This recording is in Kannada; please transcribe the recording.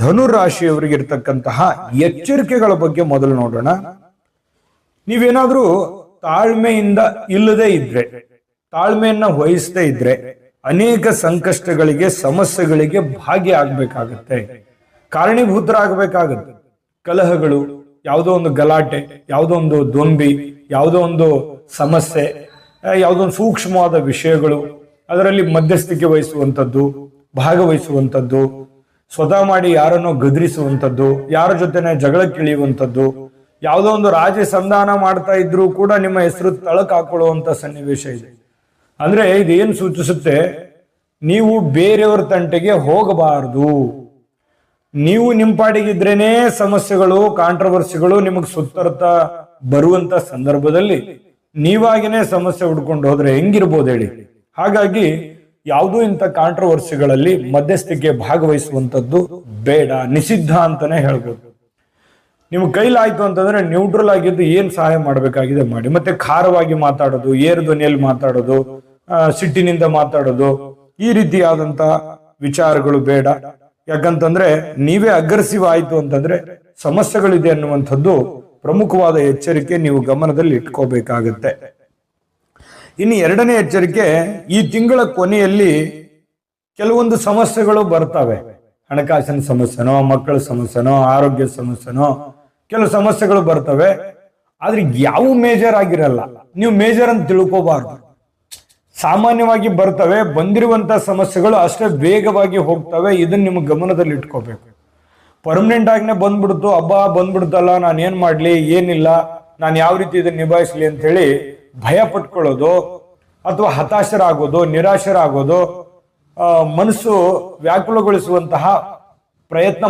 ಧನು ರಾಶಿಯವರಿಗಿರ್ತಕ್ಕಂತಹ ಎಚ್ಚರಿಕೆಗಳ ಬಗ್ಗೆ ಮೊದಲು ನೋಡೋಣ. ನೀವೇನಾದ್ರೂ ತಾಳ್ಮೆಯಿಂದ ಇಲ್ಲದೆ ಇದ್ರೆ, ತಾಳ್ಮೆಯನ್ನ ವಹಿಸದೇ ಇದ್ರೆ ಅನೇಕ ಸಂಕಷ್ಟಗಳಿಗೆ, ಸಮಸ್ಯೆಗಳಿಗೆ ಭಾಗಿಯಾಗಬೇಕಾಗತ್ತೆ, ಕಾರಣೀಭೂತರಾಗಬೇಕಾಗತ್ತೆ. ಕಲಹಗಳು, ಯಾವುದೋ ಒಂದು ಗಲಾಟೆ, ಯಾವುದೋ ಒಂದು ದೊಂಬಿ, ಯಾವುದೋ ಒಂದು ಸಮಸ್ಯೆ, ಯಾವುದೋ ಒಂದು ಸೂಕ್ಷ್ಮವಾದ ವಿಷಯಗಳು, ಅದರಲ್ಲಿ ಮಧ್ಯಸ್ಥಿಕೆ ವಹಿಸುವಂಥದ್ದು, ಭಾಗವಹಿಸುವಂಥದ್ದು, ಸ್ವತಃ ಮಾಡಿ ಯಾರನ್ನೋ ಗದರಿಸುವಂಥದ್ದು, ಯಾರ ಜೊತೆನೆ ಜಗಳಕ್ಕೆ ಇಳಿಯುವಂಥದ್ದು, ಯಾವುದೋ ಒಂದು ರಾಜಿ ಸಂಧಾನ ಮಾಡ್ತಾ ಇದ್ರೂ ಕೂಡ ನಿಮ್ಮ ಹೆಸರು ತಳಕ್ ಹಾಕೊಳ್ಳುವಂತ ಸನ್ನಿವೇಶ ಇದೆ. ಅಂದ್ರೆ ಇದೇನು ಸೂಚಿಸುತ್ತೆ? ನೀವು ಬೇರೆಯವರ ತಂಟೆಗೆ ಹೋಗಬಾರದು. ನೀವು ನಿಂಪಾಡಿಗಿದ್ರೇನೆ ಸಮಸ್ಯೆಗಳು, ಕಾಂಟ್ರವರ್ಸಿಗಳು ನಿಮಗೆ ಸುತ್ತರ್ತಾ ಬರುವಂತ ಸಂದರ್ಭದಲ್ಲಿ ನೀವಾಗಿನೇ ಸಮಸ್ಯೆ ಹುಡ್ಕೊಂಡು ಹೋದ್ರೆ ಹೆಂಗಿರ್ಬೋದು ಹೇಳಿ? ಹಾಗಾಗಿ ಯಾವುದೂ ಇಂಥ ಕಾಂಟ್ರವರ್ಸಿಗಳಲ್ಲಿ ಮಧ್ಯಸ್ಥಿಕೆ ಭಾಗವಹಿಸುವಂಥದ್ದು ಬೇಡ, ನಿಷಿದ್ಧ ಅಂತಾನೆ ಹೇಳ್ಬೋದು. ನಿಮ್ಗೆ ಕೈಲಾಯ್ತು ಅಂತಂದ್ರೆ ನ್ಯೂಟ್ರಲ್ ಆಗಿದ್ದು ಏನ್ ಸಹಾಯ ಮಾಡಬೇಕಾಗಿದೆ ಮಾಡಿ. ಮತ್ತೆ ಖಾರವಾಗಿ ಮಾತಾಡೋದು, ಏರು ಧ್ವನಿಯಲ್ಲಿ ಮಾತಾಡೋದು, ಸಿಟ್ಟಿನಿಂದ ಮಾತಾಡೋದು, ಈ ರೀತಿಯಾದಂತ ವಿಚಾರಗಳು ಬೇಡ. ಯಾಕಂತಂದ್ರೆ ನೀವೇ ಅಗ್ರೆಸಿವ್ ಆಯ್ತು ಅಂತಂದ್ರೆ ಸಮಸ್ಯೆಗಳಿದೆ ಅನ್ನುವಂಥದ್ದು ಪ್ರಮುಖವಾದ ಎಚ್ಚರಿಕೆ ನೀವು ಗಮನದಲ್ಲಿ ಇಟ್ಕೋಬೇಕಾಗತ್ತೆ. ಇನ್ನು ಎರಡನೇ ಎಚ್ಚರಿಕೆ, ಈ ತಿಂಗಳ ಕೊನೆಯಲ್ಲಿ ಕೆಲವೊಂದು ಸಮಸ್ಯೆಗಳು ಬರ್ತವೆ. ಹಣಕಾಸಿನ ಸಮಸ್ಯೆನೋ, ಮಕ್ಕಳ ಸಮಸ್ಯೆನೋ, ಆರೋಗ್ಯ ಸಮಸ್ಯೆನೋ, ಕೆಲವು ಸಮಸ್ಯೆಗಳು ಬರ್ತವೆ. ಆದ್ರೆ ಯಾವ ಮೇಜರ್ ಆಗಿರಲ್ಲ, ನೀವು ಮೇಜರ್ ಅಂತ ತಿಳ್ಕೋಬಾರ್ದು. ಸಾಮಾನ್ಯವಾಗಿ ಬರ್ತವೆ. ಬಂದಿರುವಂತ ಸಮಸ್ಯೆಗಳು ಅಷ್ಟೇ ವೇಗವಾಗಿ ಹೋಗ್ತವೆ. ಇದನ್ನ ನಿಮ್ಗೆ ಗಮನದಲ್ಲಿ ಇಟ್ಕೋಬೇಕು. ಪರ್ಮನೆಂಟ್ ಆಗಿನೇ ಬಂದ್ಬಿಡ್ತು, ಹಬ್ಬ ಬಂದ್ಬಿಡ್ತಲ್ಲ, ನಾನು ಏನ್ ಮಾಡ್ಲಿ, ಏನಿಲ್ಲ, ನಾನು ಯಾವ ರೀತಿ ಇದನ್ನ ನಿಭಾಯಿಸ್ಲಿ ಅಂತ ಹೇಳಿ ಭಯ ಪಟ್ಕೊಳ್ಳೋದು ಅಥವಾ ಹತಾಶರಾಗೋದು, ನಿರಾಶರಾಗೋದು, ಮನಸ್ಸು ವ್ಯಾಕುಲಗೊಳಿಸುವಂತಹ ಪ್ರಯತ್ನ